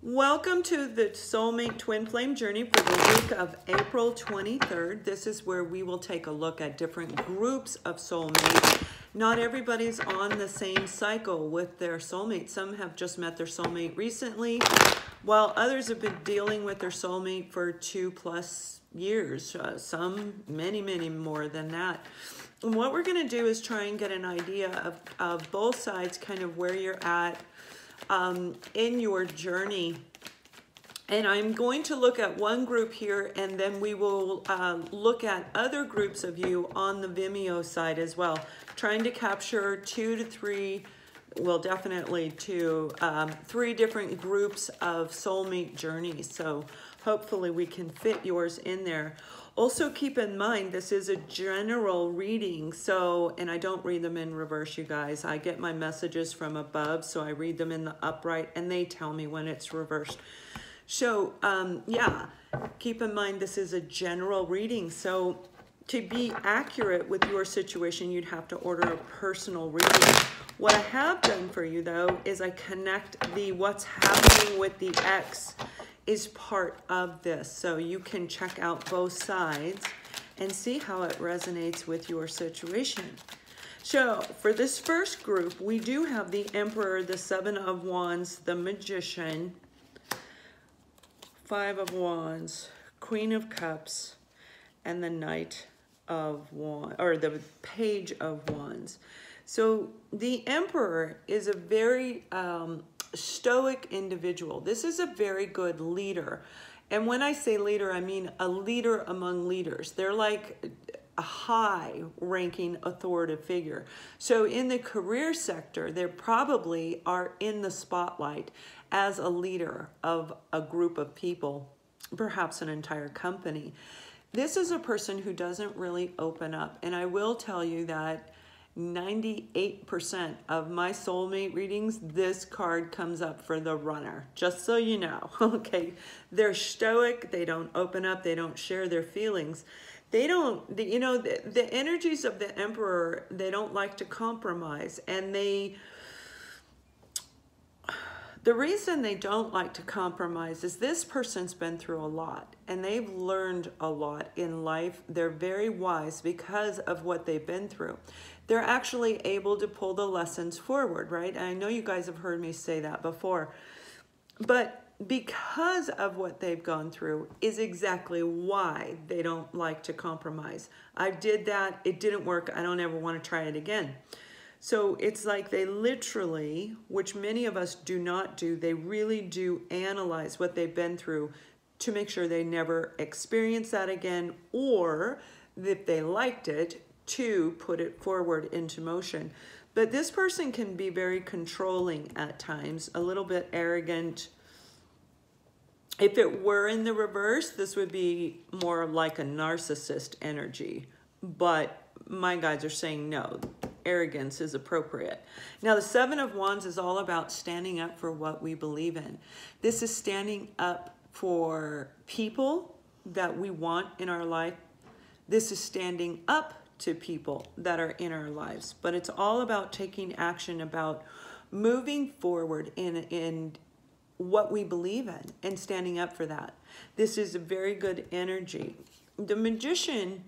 Welcome to the Soulmate Twin Flame Journey for the week of April 23rd. This is where we will take a look at different groups of soulmates. Not everybody's on the same cycle with their soulmate. Some have just met their soulmate recently, while others have been dealing with their soulmate for 2+ years. Some many more than that. And what we're going to do is try and get an idea of both sides, kind of where you're at in your journey. And I'm going to look at one group here, and then we will look at other groups of you on the Vimeo side as well, trying to capture 2 to 3, well, definitely 3 different groups of soulmate journeys. So hopefully we can fit yours in there. Also keep in mind, this is a general reading, so, and I don't read them in reverse, you guys. I get my messages from above, so I read them in the upright, and they tell me when it's reversed. So, yeah, keep in mind this is a general reading, so to be accurate with your situation, you'd have to order a personal reading. What I have done for you, though, is I connect the what's happening with the X is part of this, so you can check out both sides and see how it resonates with your situation. So for this first group, we do have the Emperor, the 7 of Wands, the Magician, 5 of Wands, Queen of Cups, and the Knight of Wands, or the Page of Wands. So the Emperor is a very stoic individual. This is a very good leader. And when I say leader, I mean a leader among leaders. They're like a high-ranking authoritative figure. So in the career sector, they probably are in the spotlight as a leader of a group of people, perhaps an entire company. This is a person who doesn't really open up. And I will tell you that 98% of my soulmate readings, this card comes up for the runner, just so you know. Okay, they're stoic, they don't open up, they don't share their feelings. They don't, you know, the energies of the Emperor, they don't like to compromise. And the reason they don't like to compromise is this person's been through a lot and they've learned a lot in life. They're very wise because of what they've been through. They're actually able to pull the lessons forward, right? And I know you guys have heard me say that before, but because of what they've gone through is exactly why they don't like to compromise. I did that, it didn't work, I don't ever want to try it again. So it's like they literally, which many of us do not do, they really do analyze what they've been through to make sure they never experience that again, or if they liked it, to put it forward into motion. But this person can be very controlling at times, a little bit arrogant. If it were in the reverse, this would be more like a narcissist energy. But my guides are saying no, arrogance is appropriate. Now, the 7 of Wands is all about standing up for what we believe in. This is standing up for people that we want in our life. This is standing up to people that are in our lives. But it's all about taking action, about moving forward in what we believe in and standing up for that. This is a very good energy. The Magician,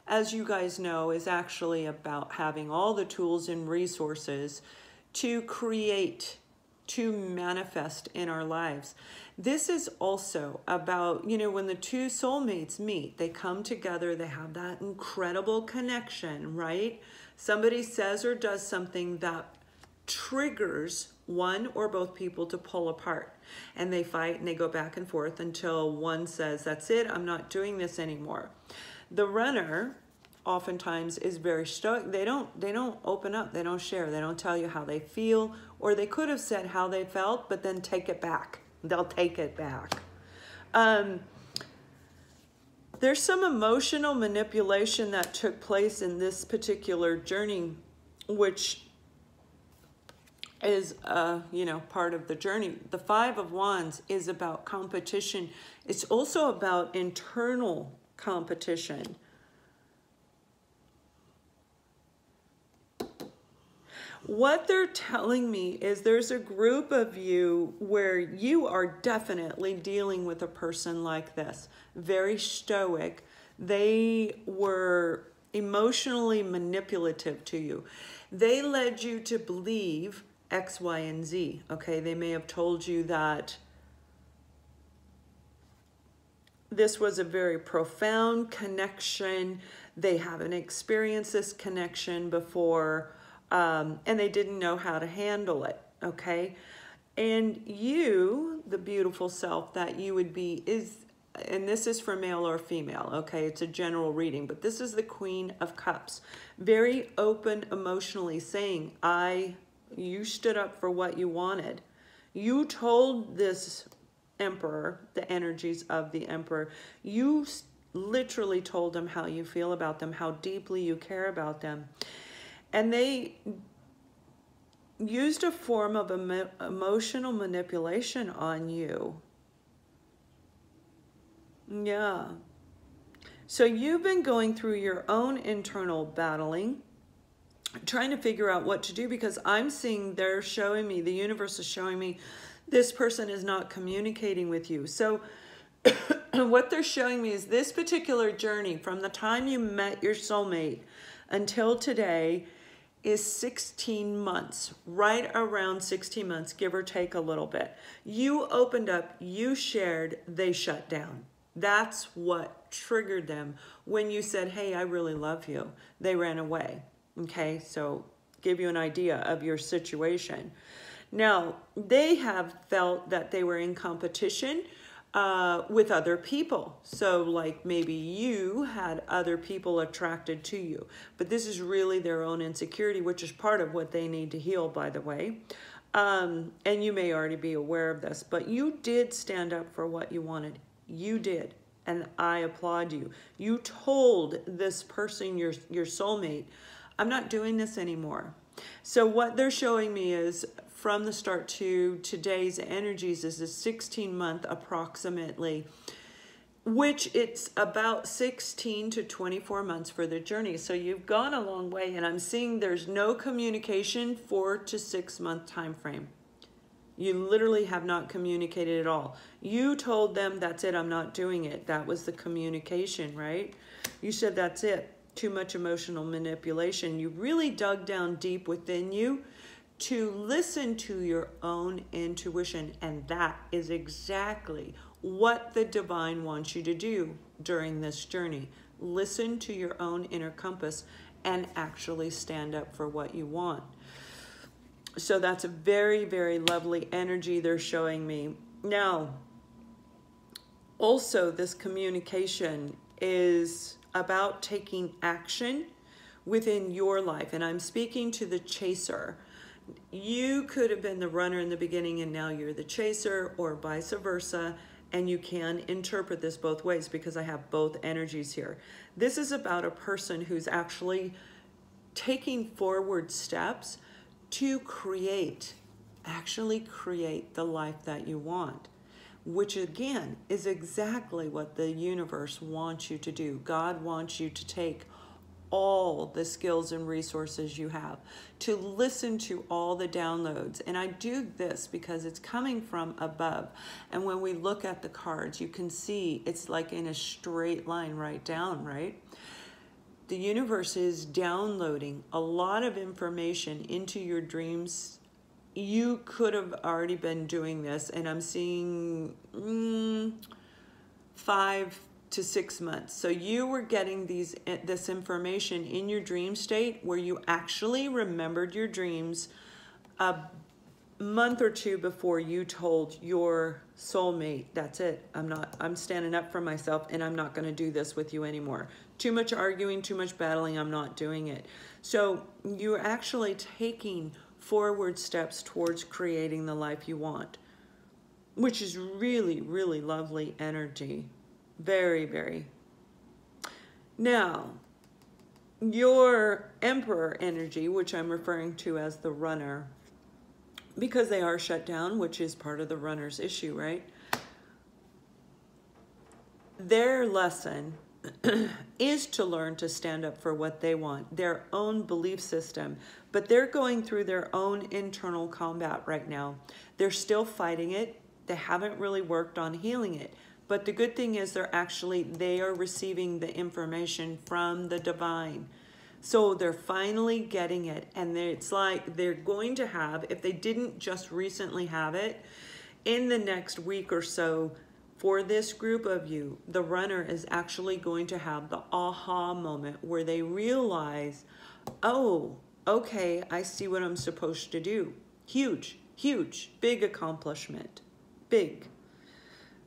as you guys know, is actually about having all the tools and resources to create, to manifest in our lives. This is also about, you know, when the two soulmates meet, they come together, they have that incredible connection, right? Somebody says or does something that triggers one or both people to pull apart, and they fight and they go back and forth until one says, that's it, I'm not doing this anymore. The runner oftentimes is very stoic. They don't open up, they don't share, they don't tell you how they feel, or they could have said how they felt, but then take it back. They'll take it back. There's some emotional manipulation that took place in this particular journey, which is, you know, part of the journey. The 5 of Wands is about competition. It's also about internal competition. What they're telling me is there's a group of you where you are definitely dealing with a person like this, very stoic. They were emotionally manipulative to you. They led you to believe X, Y, and Z. Okay, they may have told you that this was a very profound connection. They haven't experienced this connection before, and they didn't know how to handle it, okay? And you, the beautiful self that you would be, is, and this is for male or female, okay? It's a general reading, but this is the Queen of Cups. Very open emotionally, saying, you stood up for what you wanted. You told this Emperor, the energies of the Emperor, you literally told them how you feel about them, how deeply you care about them. And they used a form of emotional manipulation on you. Yeah. So you've been going through your own internal battling, trying to figure out what to do, because I'm seeing they're showing me, the universe is showing me, this person is not communicating with you. So what they're showing me is this particular journey from the time you met your soulmate until today is 16 months, right around 16 months, give or take a little bit. You opened up, you shared, they shut down. That's what triggered them when you said, hey, I really love you. They ran away. Okay, so give you an idea of your situation. Now, they have felt that they were in competition with other people. So like maybe you had other people attracted to you, but this is really their own insecurity, which is part of what they need to heal, by the way. And you may already be aware of this, but you did stand up for what you wanted. You did. And I applaud you. You told this person, your soulmate, I'm not doing this anymore. So what they're showing me is from the start to today's energies is a 16-month approximately, which it's about 16 to 24 months for the journey. So you've gone a long way, and I'm seeing there's no communication 4 to 6 month time frame. You literally have not communicated at all. You told them, that's it, I'm not doing it. That was the communication, right? You said, that's it. Too much emotional manipulation. You really dug down deep within you to listen to your own intuition. And that is exactly what the divine wants you to do during this journey. Listen to your own inner compass and actually stand up for what you want. So that's a very, very lovely energy they're showing me. Now, also this communication is about taking action within your life. And I'm speaking to the chaser. You could have been the runner in the beginning and now you're the chaser, or vice versa. And you can interpret this both ways because I have both energies here. This is about a person who's actually taking forward steps to actually create the life that you want, which again is exactly what the universe wants you to do. God wants you to take all the skills and resources you have, to listen to all the downloads. And I do this because it's coming from above. And when we look at the cards, you can see it's like in a straight line right down, right? The universe is downloading a lot of information into your dreams. You could have already been doing this, and I'm seeing 5 to 6 months. So you were getting this information in your dream state where you actually remembered your dreams a month or two before you told your soulmate, that's it, I'm standing up for myself and I'm not going to do this with you anymore. Too much arguing, too much battling, I'm not doing it. So you're actually taking forward steps towards creating the life you want, which is really, really lovely energy. Very, very. Now, your Emperor energy, which I'm referring to as the runner, because they are shut down, which is part of the runner's issue, right? Their lesson is to learn to stand up for what they want, their own belief system, but they're going through their own internal combat right now. They're still fighting it. They haven't really worked on healing it. But the good thing is they are receiving the information from the divine. So they're finally getting it. And it's like they're going to have, if they didn't just recently have it, in the next week or so, for this group of you, the runner is actually going to have the aha moment where they realize, oh, okay, I see what I'm supposed to do. Huge, huge, big accomplishment, big.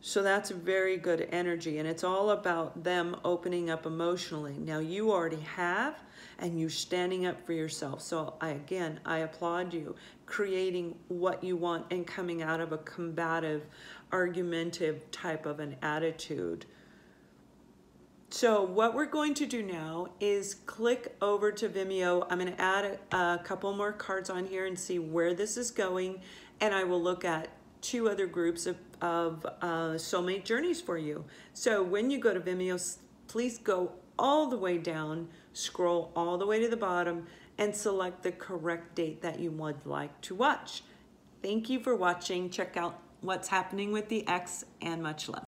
So that's very good energy, and it's all about them opening up emotionally. Now you already have, and you're standing up for yourself. So I applaud you creating what you want and coming out of a combative, argumentative type of an attitude. So what we're going to do now is click over to Vimeo. I'm going to add a couple more cards on here and see where this is going, and I will look at 2 other groups of soulmate journeys for you. So when you go to Vimeo, please go all the way down, scroll all the way to the bottom, and select the correct date that you would like to watch. Thank you for watching. Check out what's happening with the X, and much love.